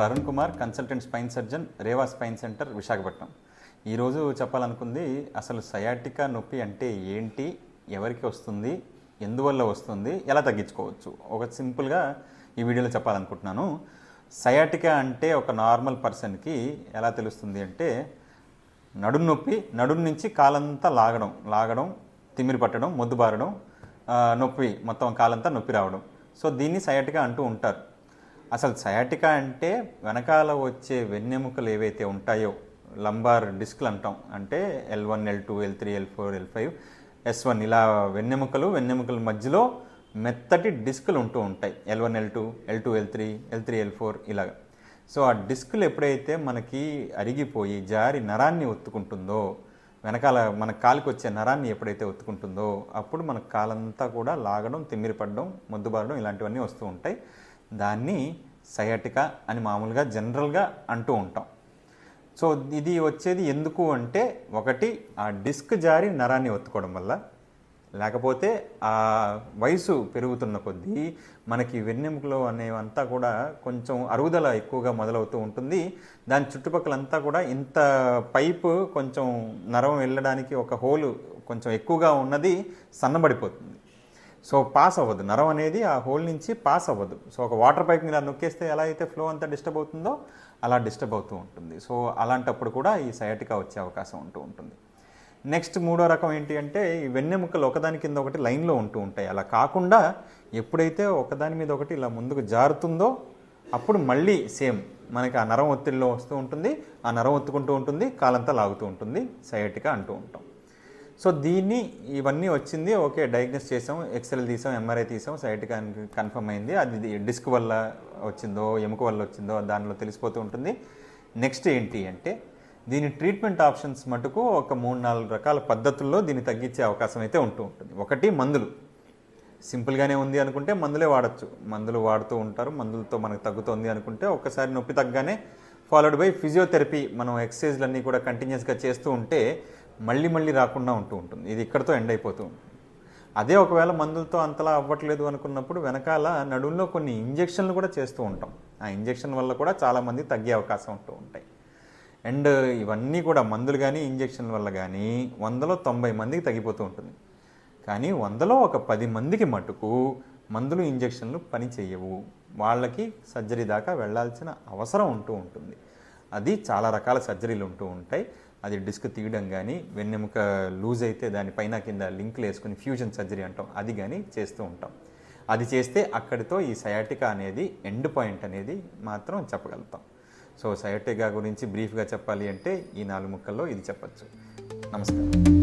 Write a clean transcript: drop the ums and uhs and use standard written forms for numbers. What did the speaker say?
Doctor Arun Kumar, consultant spine surgeon, Reva spine centre, Visakhapatnam. ఈరోజు చెప్పాలనుకుంది అసలు సయాటికా నొప్పి అంటే ఏంటి, ఎవరికి వస్తుంది, ఎందువల్ల వస్తుంది, ఎలా తగ్గించుకోవచ్చు, ఒక సింపుల్గా ఈ వీడియోలో చెప్పాలనుకుంటున్నాను. సయాటికా అంటే ఒక నార్మల్ పర్సన్కి ఎలా తెలుస్తుంది అంటే నడుం నొప్పి, నడుం నుంచి కాలంతా లాగడం, తిమ్మిరి పట్టడం, మొద్దుబారడం, నొప్పి మొత్తం కాలంతా నొప్పి రావడం. సో దీన్ని సయాటికా అంటూ ఉంటారు. అసలు సయాటికా అంటే వెనకాల వచ్చే వెన్నెముకలు ఏవైతే ఉంటాయో, లంబార్ డిస్క్లు అంటాం, అంటే L1, L2, L3, L4, L5, S1 ఇలా వెన్నెముకల మధ్యలో మెత్తటి డిస్కులు ఉంటూ ఉంటాయి. L1, L2, L2, L3, L4 ఇలాగ. సో ఆ డిస్కులు ఎప్పుడైతే మనకి అరిగిపోయి జారి నరాన్ని ఒత్తుకుంటుందో, వెనకాల మన కాలికి వచ్చే నరాన్ని ఎప్పుడైతే ఒత్తుకుంటుందో అప్పుడు మన కాలంతా కూడా లాగడం, తిమ్మిరి పడడం, మొద్దుబారడం ఇలాంటివన్నీ వస్తూ ఉంటాయి. దాన్ని సయాటికా అని మామూలుగా జనరల్గా అంటూ ఉంటాం. సో ఇది వచ్చేది ఎందుకు అంటే, ఒకటి ఆ డిస్క్ జారి నరాన్ని ఒత్తుకోవడం వల్ల, లేకపోతే ఆ వయసు పెరుగుతున్న కొద్దీ మనకి వెన్నెముకలు అనేవంతా కూడా కొంచెం అరుగుదల ఎక్కువగా మొదలవుతూ ఉంటుంది. దాని చుట్టుపక్కలంతా కూడా ఇంత పైపు కొంచెం నరం వెళ్ళడానికి ఒక హోలు కొంచెం ఎక్కువగా ఉన్నది సన్నబడిపోతుంది. సో పాస్ అవ్వదు, నరం అనేది ఆ హోల్ నుంచి పాస్ అవ్వదు. సో ఒక వాటర్ పైప్ మీద నొక్కేస్తే ఎలా అయితే ఫ్లో అంతా డిస్టర్బ్ అవుతుందో అలా డిస్టర్బ్ అవుతూ ఉంటుంది. సో అలాంటప్పుడు కూడా ఈ సయాటికా వచ్చే అవకాశం ఉంటూ ఉంటుంది. నెక్స్ట్ మూడో రకం ఏంటి అంటే, ఈ వెన్నెముకలు ఒకదాని కింద ఒకటి లైన్లో ఉంటూ ఉంటాయి. అలా కాకుండా ఎప్పుడైతే ఒకదాని మీద ఒకటి ఇలా ముందుకు జారుతుందో అప్పుడు మళ్ళీ సేమ్ మనకి ఆ నరం ఒత్తిడిలో వస్తూ ఉంటుంది, ఆ నరం ఒత్తుకుంటూ ఉంటుంది, కాలంతా లాగుతూ ఉంటుంది, సయాటికా అంటూ ఉంటాం. సో దీన్ని ఇవన్నీ వచ్చింది, ఓకే, డయాగ్నోస్ చేసాం, ఎక్స్రే తీసాం, ఎంఆర్ఐ తీసాం, సయాటికా కన్ఫర్మ్ అయింది. అది డిస్క్ వల్ల వచ్చిందో ఎముక వల్ల వచ్చిందో దానిలో తెలిసిపోతూ ఉంటుంది. నెక్స్ట్ ఏంటి అంటే, దీని ట్రీట్మెంట్ ఆప్షన్స్ మటుకు ఒక 3-4 రకాల పద్ధతుల్లో దీన్ని తగ్గించే అవకాశం అయితే ఉంటూ ఉంటుంది. ఒకటి మందులు. సింపుల్గానే ఉంది అనుకుంటే మందులే వాడచ్చు, మందులు వాడుతూ ఉంటారు. మందులతో మనకు తగ్గుతుంది అనుకుంటే ఒక్కసారి నొప్పి తగ్గగానే ఫాలోడ్ బై ఫిజియోథెరపీ, మనం ఎక్సర్సైజ్లన్నీ కూడా కంటిన్యూస్గా చేస్తూ ఉంటే మళ్ళీ రాకుండా ఉంటూ ఉంటుంది. ఇది ఇక్కడతో ఎండ్ అయిపోతూ ఉంటుంది. అదే ఒకవేళ మందులతో అంతలా అవ్వట్లేదు అనుకున్నప్పుడు వెనకాల నడుంలో కొన్ని ఇంజెక్షన్లు కూడా చేస్తూ ఉంటాం. ఆ ఇంజెక్షన్ వల్ల కూడా చాలామంది తగ్గే అవకాశం ఉంటూ ఉంటాయి. అండ్ ఇవన్నీ కూడా మందులు కానీ ఇంజెక్షన్ల వల్ల కానీ 100లో 90 మందికి తగ్గిపోతూ ఉంటుంది. కానీ 100లో ఒక 10 మందికి మటుకు మందులు ఇంజెక్షన్లు పని చేయవు. వాళ్ళకి సర్జరీ దాకా వెళ్ళాల్సిన అవసరం ఉంటూ ఉంటుంది. అది చాలా రకాల సర్జరీలు ఉంటూ ఉంటాయి. అది డిస్క్ తీయడం కానీ, వెన్నెముక లూజ్ అయితే దానిపైన కింద లింకులు వేసుకుని ఫ్యూజన్ సర్జరీ అంటాం, అది కానీ చేస్తూ ఉంటాం. అది చేస్తే అక్కడితో ఈ సయాటికా అనేది ఎండ్ పాయింట్ అనేది మాత్రం చెప్పగలుగుతాం. సో సయాటికా గురించి బ్రీఫ్గా చెప్పాలి అంటే ఈ 4 ముక్కల్లో ఇది చెప్పచ్చు. నమస్కారం.